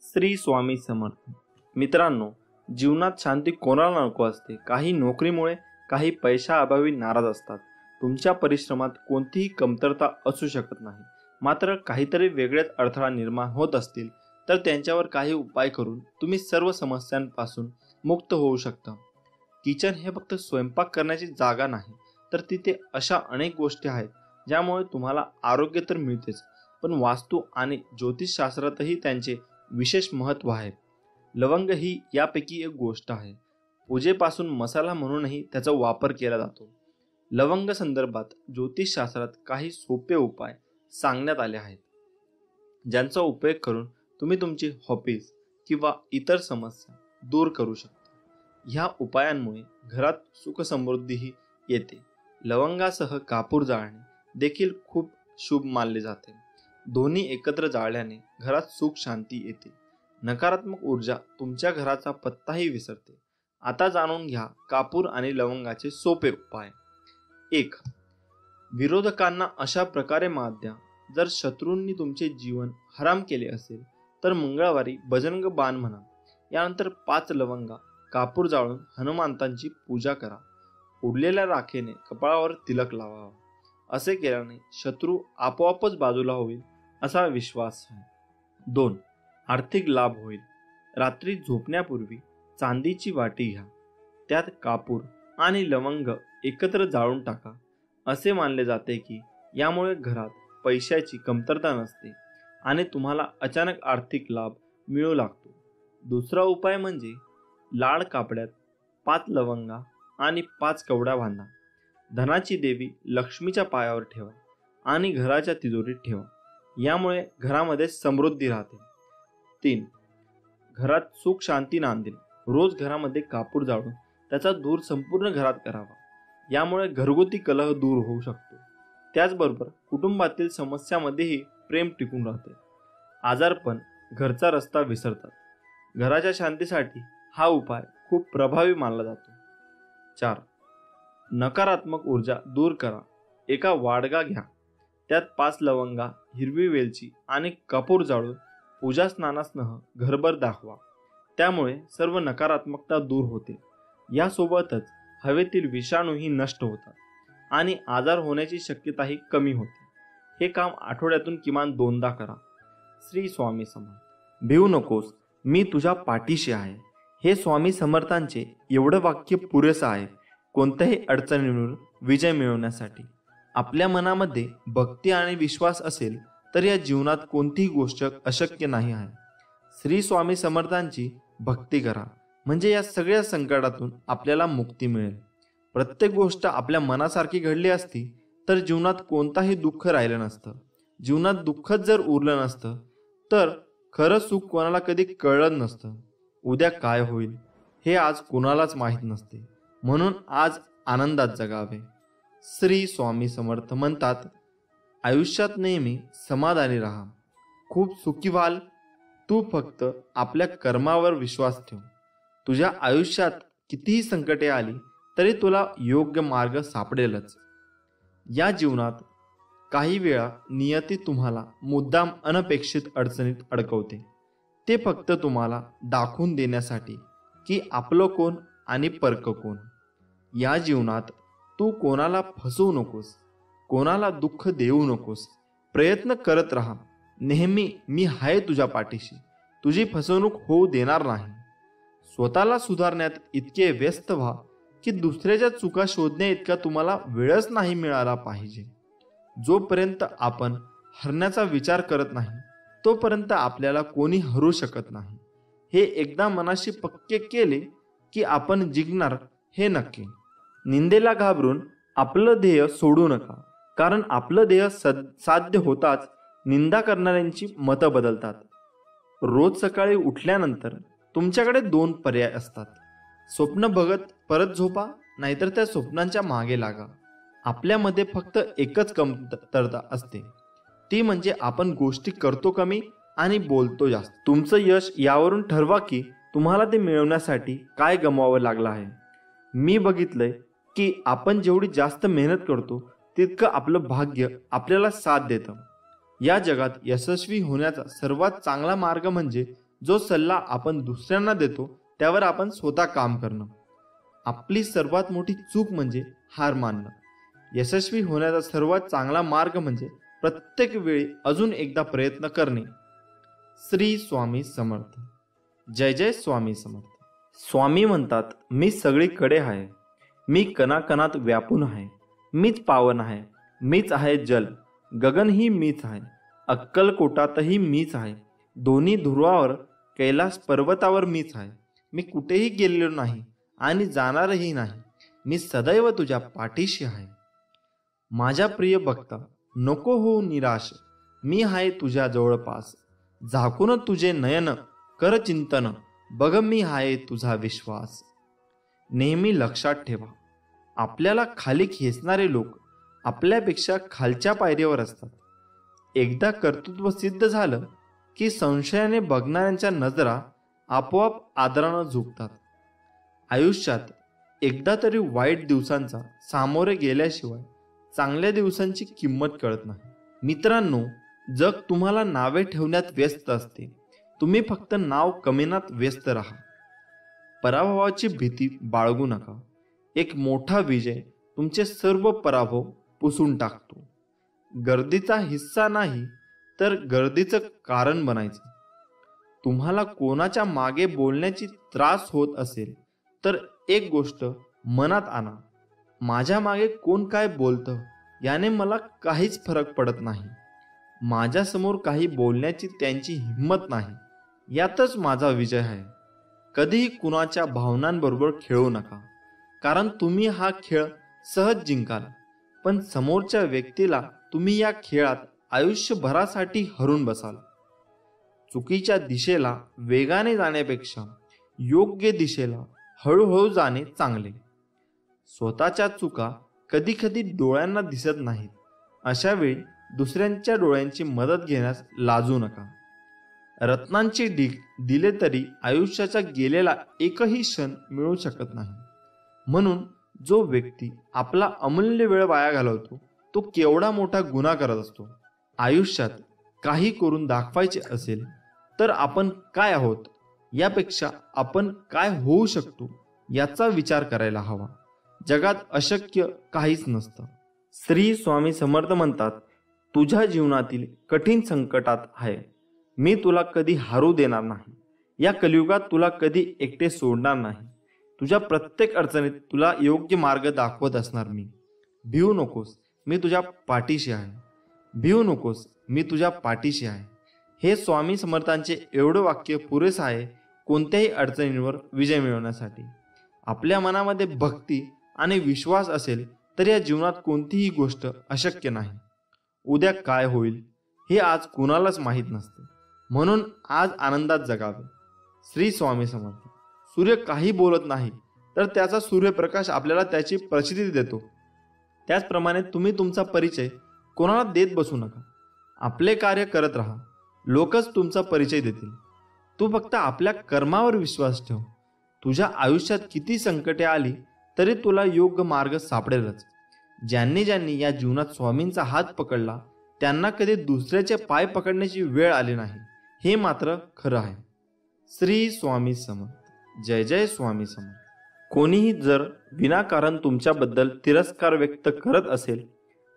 श्री स्वामी समर्थ. मित्रांनो, जीवनात शांती कोणाला नको असते. काही नोकरीमुळे, काही पैशाअभावी नाराज असतात. तुमच्या परिश्रमात कोणतीही कमतरता असू शकत नाही. मात्र काहीतरी वेगळेच अडथळा निर्माण होत असतील तर त्यांच्यावर काही उपाय करून तुम्ही सर्व समस्यांपासून मुक्त होऊ शकता. किचन हे फक्त स्वयंपाक करण्याची जागा नाही, तर तिथे अशा अनेक गोष्टी आहेत ज्यामुळे तुम्हाला आरोग्य तर मिळतेच, पण वास्तू आणि ज्योतिषशास्त्रातही त्यांचे विशेष महत्त्व आहे. लवंग ही यापैकी एक गोष्ट आहे. पूजेपासून मसाला म्हणूनही त्याचा वापर केला जातो. लवंग संदर्भात ज्योतिषशास्त्रात काही सोपे उपाय सांगण्यात आले आहेत, ज्यांचा उपयोग करून तुम्ही तुमची हॉबीज किंवा इतर समस्या दूर करू शकता. ह्या उपायांमुळे घरात सुखसमृद्धीही येते. लवंगासह कापूर जाळणे देखील खूप शुभ मानले जाते. दोन्ही एकत्र जाळल्याने घरात सुख शांती येते. नकारात्मक ऊर्जा तुमच्या घराचा पत्ताही विसरते. आता जाणून घ्या कापूर आणि लवंगाचे सोपे उपाय. 1. विरोधकांना अशा प्रकारे मात द्या. जर शत्रूंनी तुमचे जीवन हराम केले असेल तर मंगळवारी बजरंग बाण म्हणा. यानंतर 5 लवंगा कापूर जाळून हनुमंतांची पूजा करा. उरलेल्या राखेने कपाळावर तिलक लावावा. असे केल्याने शत्रू आपोआपच बाजूला होईल असा विश्वास आहे. 2. आर्थिक लाभ होईल. रात्री झोपण्यापूर्वी चांदीची वाटी घ्या. त्यात कापूर आणि लवंग एकत्र जाळून टाका. असे मानले जाते की यामुळे घरात पैशाची कमतरता नसते आणि तुम्हाला अचानक आर्थिक लाभ मिळू लागतो. दुसरा उपाय म्हणजे लाल कापड्यात 5 लवंगा आणि 5 कवड्या बांधा. धनाची देवी लक्ष्मीच्या पायावर ठेवा आणि घराच्या तिजोरीत ठेवा. यामुळे घरामध्ये समृद्धी राहते. 3. घरात सुख शांती नांदेल. रोज घरामध्ये कापूर जाळून त्याचा धूर संपूर्ण घरात करावा. यामुळे घरगुती कलह दूर होऊ शकतो. त्याचबरोबर कुटुंबातील समस्यामध्येही प्रेम टिकून राहते. आजारपण घरचा रस्ता विसरतात. घराच्या शांतीसाठी हा उपाय खूप प्रभावी मानला जातो. 4. नकारात्मक ऊर्जा दूर करा. एका वाडगा घ्या. त्यात 5 लवंगा, हिरवी वेलची आणि कापूर जाळून पूजा स्नानासह घरभर दाखवा. त्यामुळे सर्व नकारात्मकता दूर होते. यासोबतच हवेतील विषाणूही नष्ट होतात आणि आजार होण्याची शक्यताही कमी होते. हे काम आठवड्यातून किमान 2दा करा. श्री स्वामी समर्थ. भिवू नकोस, मी तुझ्या पाठीशी आहे. हे स्वामी समर्थांचे एवढं वाक्य पुरेसं आहे कोणत्याही अडचणींवर विजय मिळवण्यासाठी. आपल्या मनामध्ये भक्ती आणि विश्वास असेल तर या जीवनात कोणतीही गोष्ट अशक्य नाही आहे. श्री स्वामी समर्थांची भक्ती करा म्हणजे या सगळ्या संकटातून आपल्याला मुक्ती मिळेल. प्रत्येक गोष्ट आपल्या मनासारखी घडली असती तर जीवनात कोणताही दुःख राहिलं नसतं. जीवनात दुःखच जर उरलं नसतं तर खरं सुख कोणाला कधी कळलं नसतं. उद्या काय होईल हे आज कोणालाच माहीत नसते. म्हणून आज आनंदात जगावे. श्री स्वामी समर्थ म्हणतात, आयुष्यात नेहमी समाधानी राहा, खूप सुखी व्हाल. तू फक्त आपल्या कर्मावर विश्वास ठेव. तुझ्या आयुष्यात कितीही संकटे आली तरी तुला योग्य मार्ग सापडेलच. या जीवनात काही वेळा नियती तुम्हाला मुद्दाम अनपेक्षित अडचणीत अडकवते. ते फक्त तुम्हाला दाखवून देण्यासाठी की आपलं कोण आणि परक कोण. या जीवनात तू कोणाला फसवू नकोस, कोणाला दुःख देऊ नकोस. प्रयत्न करत राहा. नेहमी मी आहे तुझ्या पाठीशी, तुझी फसवणूक होऊ देणार नाही. स्वतःला सुधारण्यात इतके व्यस्त व्हा की दुसऱ्याच्या चुका शोधण्या इतका तुम्हाला वेळच नाही मिळाला पाहिजे. जोपर्यंत आपण हरण्याचा विचार करत नाही तोपर्यंत आपल्याला कोणी हरू शकत नाही. हे एकदा मनाशी पक्के केले की आपण जिंकणार हे नक्की. निंदेला घाबरून आपलं ध्येय सोडू नका, कारण आपलं ध्येय साध्य होताच निंदा करणाऱ्यांची मतं बदलतात. रोज सकाळी उठल्यानंतर तुमच्याकडे 2 पर्याय असतात. स्वप्न बघत परत झोपा, नाहीतर त्या स्वप्नांच्या मागे लागा. आपल्यामध्ये फक्त एकच कमतरता असते, ती म्हणजे आपण गोष्टी करतो कमी आणि बोलतो जास्त. तुमचं यश यावरून ठरवा की तुम्हाला ते मिळवण्यासाठी काय गमवावं लागलं आहे. मी बघितलंय की आपण जेवढी जास्त मेहनत करतो तितकं आपलं भाग्य आपल्याला साथ देतं. या जगात यशस्वी होण्याचा सर्वात चांगला मार्ग म्हणजे जो सल्ला आपण दुसऱ्यांना देतो त्यावर आपण स्वतः काम करणं. आपली सर्वात मोठी चूक म्हणजे हार मानणं. यशस्वी होण्याचा सर्वात चांगला मार्ग म्हणजे प्रत्येक वेळी अजून एकदा प्रयत्न करणे. श्री स्वामी समर्थ. जय जय स्वामी समर्थ. स्वामी म्हणतात, मी सगळीकडे आहे, मी कणाकणात व्यापून आहे, मीच पावन आहे, मीच आहे जल, गगनही मीच आहे, अक्कलकोटातही मीच आहे, दोन्ही ध्रुवावर कैलास पर्वतावर मीच आहे. मी कुठेही गेलेलो नाही आणि जाणारही नाही. मी सदैव तुझ्या पाठीशी आहे. माझ्या प्रिय भक्ता, नको होऊ निराश, मी आहे तुझ्या जवळपास. झाकून तुझे नयन कर चिंतन, बघ मी आहे तुझा विश्वास. नेहमी लक्षात ठेवा, आपल्याला खाली खेचणारे लोक आपल्यापेक्षा खालच्या पायरीवर असतात. एकदा कर्तृत्व सिद्ध झालं की संशयाने बघणाऱ्यांच्या नजरा आपोआप आदरानं झुकतात. आयुष्यात एकदा तरी वाईट दिवसांचा सामोरे गेल्याशिवाय चांगल्या दिवसांची किंमत कळत नाही. मित्रांनो, जग तुम्हाला नावे ठेवण्यात व्यस्त असते, तुम्ही फक्त नाव कमविण्यात व्यस्त राहा. पराभवाची भीती बाळगू नका. एक मोठा विजय तुमचे सर्व पराभव पुसून टाकतो. गर्दीचा हिस्सा नाही तर गर्दीचं कारण बनायचं. तुम्हाला कोणाच्या मागे बोलण्याची त्रास होत असेल तर एक गोष्ट मनात आणा, माझ्या मागे कोण काय बोलतं याने मला काहीच फरक पडत नाही. माझ्यासमोर काही बोलण्याची त्यांची हिंमत नाही, यातच माझा विजय आहे. कधीही कुणाच्या भावनांबरोबर खेळू नका, कारण तुम्ही हा खेळ सहज जिंकाल, पण समोरच्या व्यक्तीला तुम्ही या खेळात आयुष्यभरासाठी हरून बसाल. चुकीच्या दिशेला वेगाने जाण्यापेक्षा योग्य दिशेला हळूहळू जाणे चांगले. स्वतःच्या चुका कधी कधी डोळ्यांना दिसत नाहीत, अशा वेळी दुसऱ्यांच्या डोळ्यांची मदत घेण्यास लाजू नका. रत्नांची ढीग दिले तरी आयुष्याचा गेलेला एकही क्षण मिळू शकत नाही. म्हणून जो व्यक्ती आपला अमूल्य वेळ वाया घालवतो तो केवढा मोठा गुन्हा करत असतो. आयुष्यात काही करून दाखवायचे असेल तर आपण काय आहोत यापेक्षा आपण काय होऊ शकतो याचा विचार करायला हवा. जगात अशक्य काहीच नसतं. श्री स्वामी समर्थ म्हणतात, तुझ्या जीवनातील कठीण संकटात आहे, मी तुला कधी हारू देणार नाही. या कलियुगात तुला कधी एकटे सोडणार नाही. तुझ्या प्रत्येक अडचणीत तुला योग्य मार्ग दाखवत असणार मी. भिवू नकोस, मी तुझ्या पाठीशी आहे. भिवू नकोस, मी तुझ्या पाठीशी आहे. हे स्वामी समर्थांचे एवढं वाक्य पुरेसं आहे कोणत्याही अडचणींवर विजय मिळवण्यासाठी. आपल्या मनामध्ये भक्ती आणि विश्वास असेल तर या जीवनात कोणतीही गोष्ट अशक्य नाही. उद्या काय होईल हे आज कुणालाच माहीत नसते, म्हणून आज आनंदात जगावे. श्री स्वामी समर्थ. सूर्य काही बोलत नाही तर त्याचा सूर्यप्रकाश आपल्याला त्याची प्रचिती देतो. त्याचप्रमाणे तुम्ही तुमचा परिचय कोणाला देत बसू नका. आपले कार्य करत राहा, लोकच तुमचा परिचय देतील. तू फक्त आपल्या कर्मावर विश्वास ठेव. तुझ्या आयुष्यात किती संकटे आली तरी तुला योग्य मार्ग सापडेलच. ज्यांनी ज्यांनी या जीवनात स्वामींचा हात पकडला त्यांना कधी दुसऱ्याचे पाय पकडण्याची वेळ आली नाही, हे मात्र खरं आहे. श्री स्वामी समर्थ. जय जय स्वामी समर्थ. कोणीही जर विनाकारण तुमच्याबद्दल तिरस्कार व्यक्त करत असेल,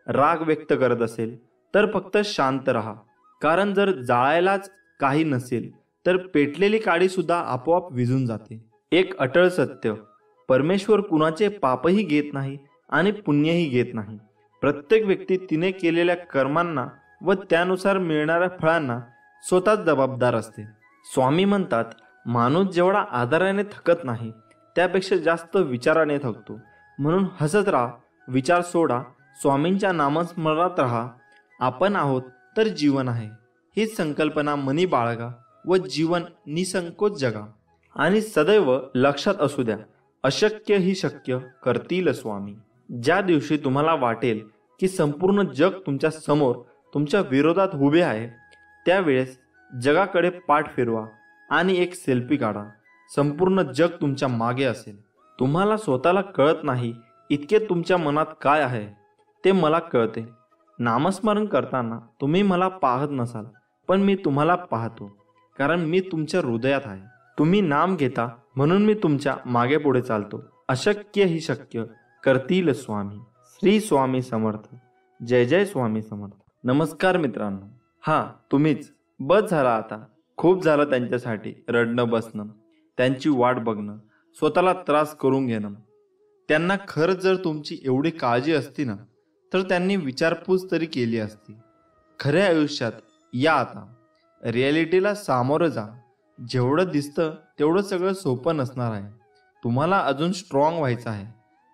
राग व्यक्त करत असेल तर फक्त शांत राहा. कारण जर जाळायलाच काही नसेल तर पेटलेली काडी सुद्धा आपोआप विझून जाते. एक अटळ सत्य, परमेश्वर कुणाचे पापही घेत नाही आणि पुण्यही घेत नाही. प्रत्येक व्यक्ती तिने केलेल्या कर्मांना व त्यानुसार मिळणाऱ्या फळांना स्वतःच जबाबदार असते. स्वामी म्हणतात, माणूस जेवढा आदराने थकत नाही त्यापेक्षा जास्त विचाराने थकतो. म्हणून हसत राहा, विचार सोडा, स्वामींच्या नामस्मरणात राहा. आपण आहोत तर जीवन आहे हीच संकल्पना मनी बाळगा व जीवन निसंकोच जगा. आणि सदैव लक्षात असू द्या, अशक्य ही शक्य करतील स्वामी. ज्या दिवशी तुम्हाला वाटेल की संपूर्ण जग तुमच्या समोर तुमच्या विरोधात उभे आहे, त्यावेळेस जगाकडे पाठ फिरवा आणि एक सेल्फी काढा. संपूर्ण जग तुमच्या मागे असेल. तुम्हाला स्वतःला कळत नाही इतके तुमच्या मनात काय आहे ते मला कळते. नामस्मरण करताना तुम्ही मला पाहत नसाल, पण मी तुम्हाला पाहतो, कारण मी तुमच्या हृदयात आहे. तुम्ही नाम घेता म्हणून मी तुमच्या मागे पुढे चालतो. अशक्य ही शक्य करतील स्वामी. श्री स्वामी समर्थ. जय जय स्वामी समर्थ. नमस्कार मित्रांनो. हा तुम्हीच. बस झाला आता, खूप झालं त्यांच्यासाठी रडणं बसणं, त्यांची वाट बघणं, स्वतःला त्रास करून घेणं. त्यांना खरंच जर तुमची एवढी काळजी असती ना तर त्यांनी विचारपूस तरी केली असती. खऱ्या आयुष्यात या आता, रिॲलिटीला सामोरं जा. जेवढं दिसतं तेवढं सगळं सोपं नसणार आहे. तुम्हाला अजून स्ट्रॉंग व्हायचं आहे,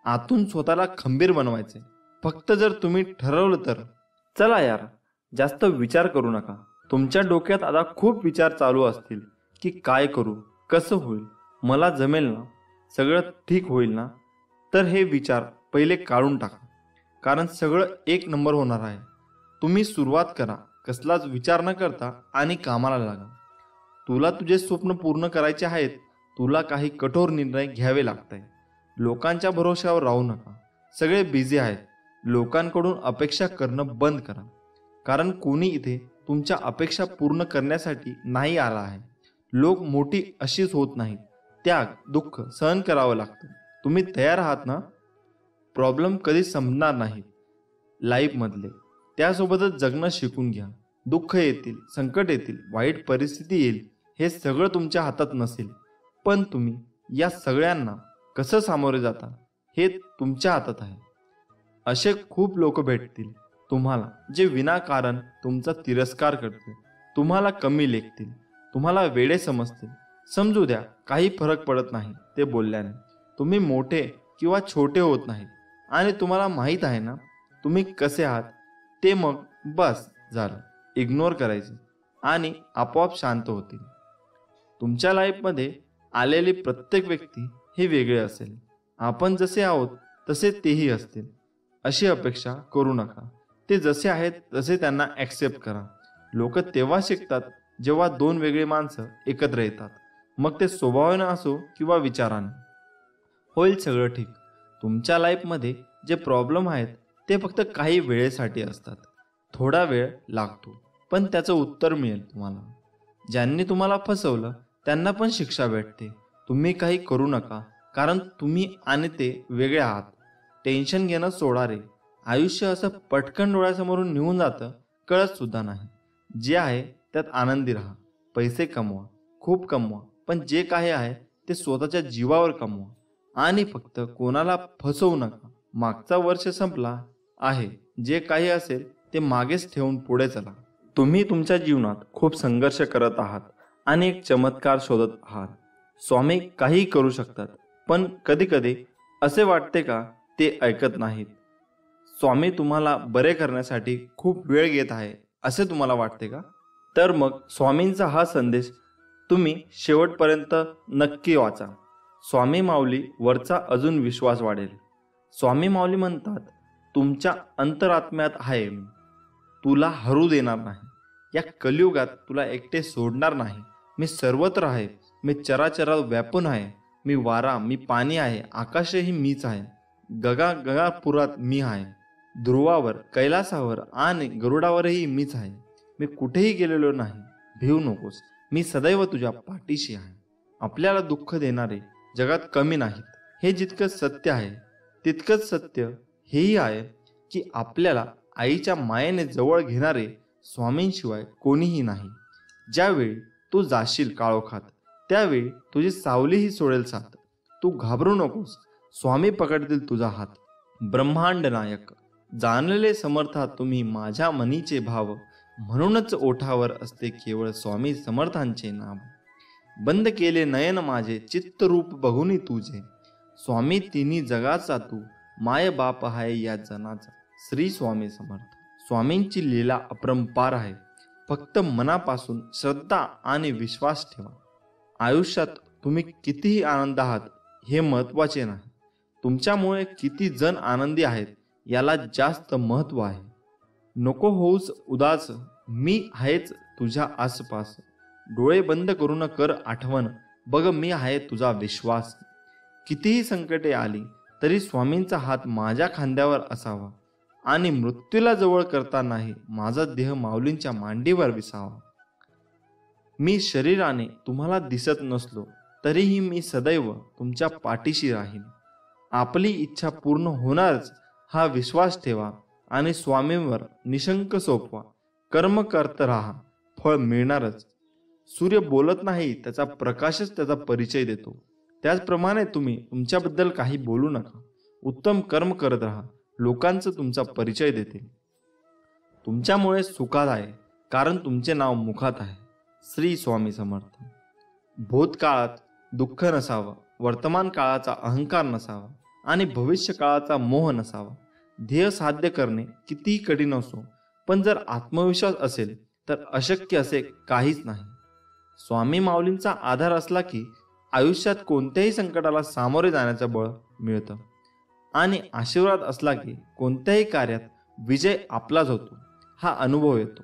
आतून स्वतःला खंबीर बनवायचे. फक्त जर तुम्ही ठरवलं तर. चला यार, जास्त विचार करू नका. तुमच्या डोक्यात आता खूप विचार चालू असतील की काय करू, कसं होईल, मला जमेल ना, सगळं ठीक होईल ना. तर हे विचार पहिले काढून टाका, कारण सगळं एक नंबर होणार आहे. तुम्ही सुरुवात करा, कसलाच विचार न करता, आणि कामाला लागा. तुला तुझे स्वप्न पूर्ण करायचे आहेत. तुला काही कठोर निर्णय घ्यावे लागत. लोकांच्या भरोश्यावर राहू नका. सगळे बिझी आहेत. लोकांकडून अपेक्षा करणं बंद करा, कारण कोणी इथे तुमच्या अपेक्षा पूर्ण करण्यासाठी नाही आला आहे. लोक मोठी अशीच होत नाहीत. त्याग, दुःख सहन करावं लागतं. तुम्ही तयार आहात ना? प्रॉब्लेम कधी संपणार नाहीत लाईफमधले. त्यासोबतच जगणं शिकून घ्या. दुःख येतील, संकट येतील, वाईट परिस्थिती येईल, हे सगळं तुमच्या हातात नसेल, पण तुम्ही या सगळ्यांना कसं सामोरे जाता हे तुमच्या हातात आहे. असे खूप लोक भेटतील तुम्हाला जे विनाकारण तुमचा तिरस्कार करतील, तुम्हाला कमी लेखतील, तुम्हाला वेडे समजतील. समजू द्या, काही फरक पडत नाही ते बोलल्याने. तुम्ही मोठे किंवा छोटे होत नाहीत आणि तुम्हाला माहीत आहे ना तुम्ही कसे आहात ते. मग बस झालं. इग्नोर करायचे आणि आपोआप शांत होतील. तुमच्या लाईफमध्ये आलेली प्रत्येक व्यक्ती हे वेगळे असेल. आपण जसे आहोत तसे तेही असतील अशी अपेक्षा करू नका. ते जसे आहेत तसे त्यांना ॲक्सेप्ट करा. लोक तेव्हा शिकतात जेव्हा दोन वेगळी माणसं एकत्र येतात. मग ते स्वभावाने असो किंवा विचाराने. होईल सगळं ठीक. तुमच्या लाईफमध्ये जे प्रॉब्लेम आहेत ते फक्त काही वेळेसाठी असतात. थोडा वेळ लागतो, पण त्याचं उत्तर मिळेल तुम्हाला. ज्यांनी तुम्हाला फसवलं त्यांना पण शिक्षा भेटते. तुम्ही काही करू नका, कारण तुम्ही आणि ते वेगळे आहात. टेन्शन घेणं सोडा रे. आयुष्य असं पटकन डोळ्यासमोरून निघून जातं, कळत सुद्धा नाही. जे आहे त्यात आनंदी राहा. पैसे कमवा, खूप कमवा, पण जे काही आहे ते स्वतःच्या जीवावर कमवा. आणि फक्त कोणाला फसवू नका. मागचा वर्ष संपला आहे, जे काही असेल ते मागेच ठेवून पुढे चला. तुम्ही तुमच्या जीवनात खूप संघर्ष करत आहात आणि एक चमत्कार शोधत आहात. स्वामी काही करू शकतात, पण कधी कधी असे वाटते का ते ऐकत नाहीत? स्वामी तुम्हाला बरे करण्यासाठी खूप वेळ घेत आहे असे तुम्हाला वाटते का? तर मग स्वामींचा हा संदेश तुम्ही शेवटपर्यंत नक्की वाचा. स्वामी माऊली वरचा अजून विश्वास वाढेल. स्वामी माऊली म्हणतात, तुमच्या अंतरात्म्यात आहे मी, तुला हरू देणार नाही. या कलियुगात तुला एकटे सोडणार नाही. मी सर्वत्र आहे. मी चराचरात व्यापून आहे. मी वारा, मी पाणी आहे. आकाशही मीच आहे. गगापुरात मी आहे. ध्रुवावर, कैलासावर आणि गरुडावरही मीच आहे. मी कुठेही गेलेलो नाही. भिवू नकोस, मी सदैव तुझ्या पाठीशी आहे. आपल्याला दुःख देणारे जगात कमी नाहीत. हे जितकं सत्य आहे तितकंच सत्य हेही आहे की आपल्याला आईच्या मायेने जवळ घेणारे स्वामींशिवाय कोणीही नाही. ज्यावेळी तू जाशील काळोखात त्यावेळी तुझी सावलीही सोडेल साथ. तू घाबरू नकोस, स्वामी पकडतील तुझा हात. ब्रह्मांड नायक जाणलेले समर्था तुम्ही माझ्या मनीचे भाव. म्हणूनच ओठावर असते केवळ स्वामी समर्थांचे नाव. बंद केले नयन माझे चित्तरूप बघुनी तुझे. स्वामी तिन्ही जगाचा तू माय बाप आहे या जनाचा. श्री स्वामी समर्थ. स्वामींची लीला अपरंपार आहे. फक्त मनापासून श्रद्धा आणि विश्वास ठेवा. आयुष्यात तुम्ही कितीही आनंद आहात हे महत्त्वाचे नाही, तुमच्यामुळे किती जण आनंदी आहेत याला जास्त महत्त्व आहे. नको होऊस उदास, मी आहेच तुझ्या आसपास. डोळे बंद करून कर आठवण, बघ मी आहे तुझा विश्वास. कितीही संकटे आली तरी स्वामींचा हात माझ्या खांद्यावर असावा आणि मृत्यूला जवळ करतानाही माझा देह माऊलींच्या मांडीवर विसावा. मी शरीराने तुम्हाला दिसत नसलो तरीही मी सदैव तुमच्या पाठीशी राहीन. आपली इच्छा पूर्ण होणारच हा विश्वास ठेवा आणि स्वामींवर निशंक सोपवा. कर्म करत राहा, फळ मिळणारच. सूर्य बोलत नाही, त्याचा प्रकाशच त्याचा परिचय देतो. त्याचप्रमाणे तुम्ही तुमच्याबद्दल काही बोलू नका. उत्तम कर्म करत राहा, लोकांचं तुमचा परिचय देतील. तुमच्यामुळे सुखात आहे कारण तुमचे नाव मुखात आहे. श्री स्वामी समर्थ. भूतकाळात दुःख नसावं, वर्तमान काळाचा अहंकार नसावा आणि भविष्य काळाचा मोह नसावा. ध्येय साध्य करणे कितीही कठीण असो, पण जर आत्मविश्वास असेल तर अशक्य असे काहीच नाही. स्वामी माऊलींचा आधार असला की आयुष्यात कोणत्याही संकटाला सामोरे जाण्याचं बळ मिळतं आणि आशीर्वाद असला की कोणत्याही कार्यात विजय आपलाच होतो हा अनुभव येतो.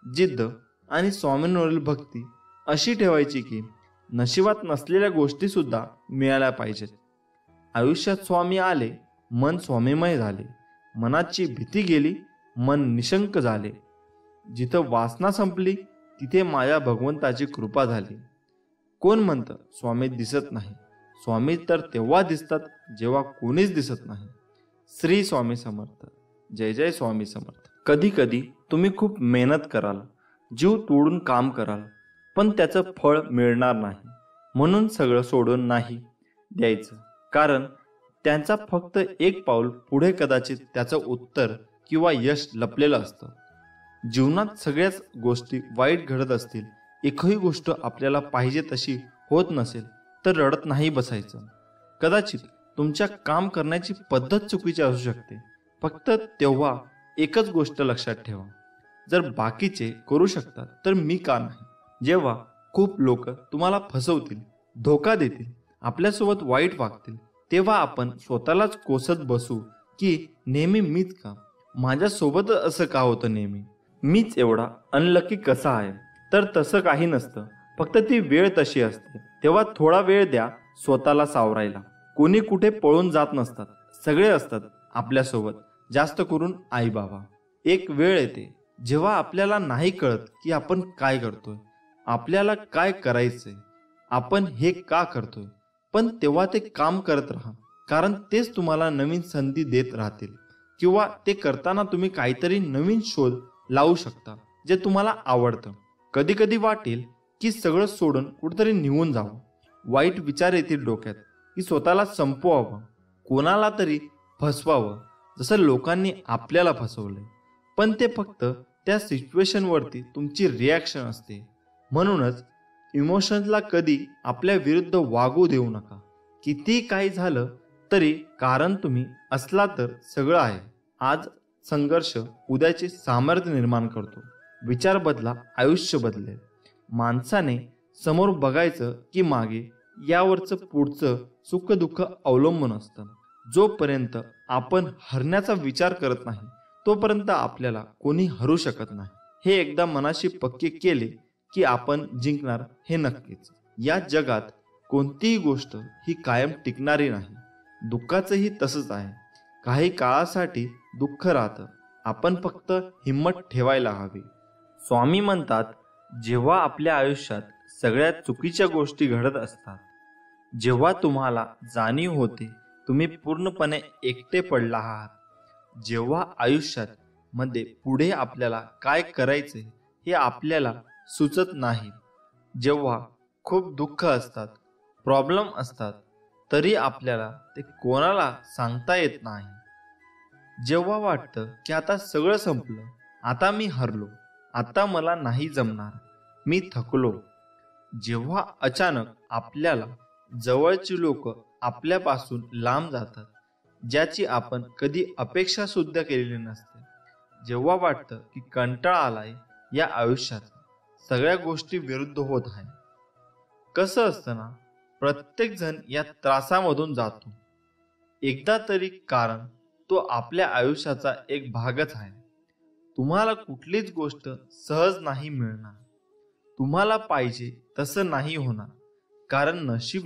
जिद्द आणि स्वामींवरील भक्ती अशी ठेवायची की नशिबात नसलेल्या गोष्टी सुद्धा मिळाल्या पाहिजेत. आयुष्यात स्वामी आले, मन स्वामीमय झाले. मनाची भीती गेली, मन निशंक झाले. जिथं वासना संपली तिथे माझ्या भगवंताची कृपा झाली. कोण म्हणतं स्वामी दिसत नाही? स्वामी तर तेव्हा दिसतात जेव्हा कोणीच दिसत नाही. श्री स्वामी समर्थ. जय जय स्वामी समर्थ. कधी कधी तुम्ही खूप मेहनत कराल, जीव तोडून काम कराल, पण त्याचं फळ मिळणार नाही. म्हणून सगळं सोडून नाही द्यायचं, कारण त्यांचा फक्त एक पाऊल पुढे कदाचित त्याचं उत्तर किंवा यश लपलेलं असतं. जीवनात सगळ्याच गोष्टी वाईट घडत असतील, एकही गोष्ट आपल्याला पाहिजे तशी होत नसेल तर रडत नाही बसायचं. कदाचित तुमच्या काम करण्याची पद्धत चुकीची असू शकते. फक्त तेव्हा एकच गोष्ट लक्षात ठेवा, जर बाकीचे करू शकतात तर मी का नाही? जेव्हा खूप लोक तुम्हाला फसवतील, धोका देतील, आपल्यासोबत वाईट वागतील, तेव्हा आपण स्वतःलाच कोसत बसू की नेहमी मीच का? माझ्यासोबत असं का होतं नेहमी? मीच एवढा अनलकी कसा आहे? तर तसं काही नसतं, फक्त ती वेळ तशी असते. तेव्हा थोडा वेळ द्या स्वतःला सावरायला. कोणी कुठे पळून जात नसतात, सगळे असतात आपल्यासोबत, जास्त करून आई बाबा. एक वेळ येते जेव्हा आपल्याला नाही कळत की आपण काय करतोय, आपल्याला काय करायचंय, आपण हे का करतोय. पण तेव्हा ते काम करत राहा, कारण तेच तुम्हाला नवीन संधी देत राहतील. किंवा ते करताना तुम्ही काहीतरी नवीन शोध लावू शकता जे तुम्हाला आवडतं. कधी कधी वाटेल की सगळं सोडून कुठेतरी निघून जावं. वाईट विचार येतील डोक्यात की स्वतःला संपवावं, कोणाला तरी फसवावं, जसं लोकांनी आपल्याला फसवलंय. पण ते फक्त त्या सिच्युएशनवरती तुमची रिॲक्शन असते. म्हणूनच इमोशन्सला कधी आपल्या विरुद्ध वागू देऊ नका. किती काही झालं तरी कारण तुम्ही असला तर सगळं आहे. आज संघर्ष उद्याचे सामर्थ्य निर्माण करतो. विचार बदला, आयुष्य बदलेल. माणसाने समोर बघायचं की मागे, यावरचं पुढचं सुख दुःख अवलंबून असतं. जोपर्यंत आपण हरण्याचा विचार करत नाही तोपर्यंत आपल्याला कोणी हरू शकत नाही. हे एकदा मनाशी पक्के केले की आपण जिंकणार हे नक्कीच. या जगात कोणतीही गोष्ट ही कायम टिकणारी नाही. दुःखाचंही तसंच आहे. काही काळासाठी दुःख राहतं. आपण फक्त हिंमत ठेवायला हवी. स्वामी म्हणतात, जेव्हा आपल्या आयुष्यात सगळ्यात चुकीच्या गोष्टी घडत असतात, जेव्हा तुम्हाला जाणीव होते तुम्ही पूर्णपणे एकटे पडला आहात, जेव्हा आयुष्यात मध्ये पुढे आपल्याला काय करायचे हे आपल्याला सुचत नाही, जेव्हा खूप दुःख असतात, प्रॉब्लेम असतात, तरी आपल्याला ते कोणाला सांगता येत नाही, जेव्हा वाटतं की आता सगळं संपलं, आता मी हरलो, आता मला नाही जमणार, मी थकलो, जेव्हा अचानक आपल्याला जवळची लोक आपल्यापासून लांब जातात, ज्याची आपण कधी अपेक्षा सुद्धा केलेली नसते, जेव्हा वाटतं की कंटाळा आलाय या आयुष्यात, सगळ्या गोष्टी विरुद्ध होत आहे. कसं असतं ना, प्रत्येक जण या त्रासामधून जातो एकदा तरी, कारण तो आपल्या आयुष्याचा एक भागच आहे. तुम्हाला कुठलीच गोष्ट सहज नाही मिळणार. तुम्हाला पाहिजे तसं नाही होणार, कारण नशीब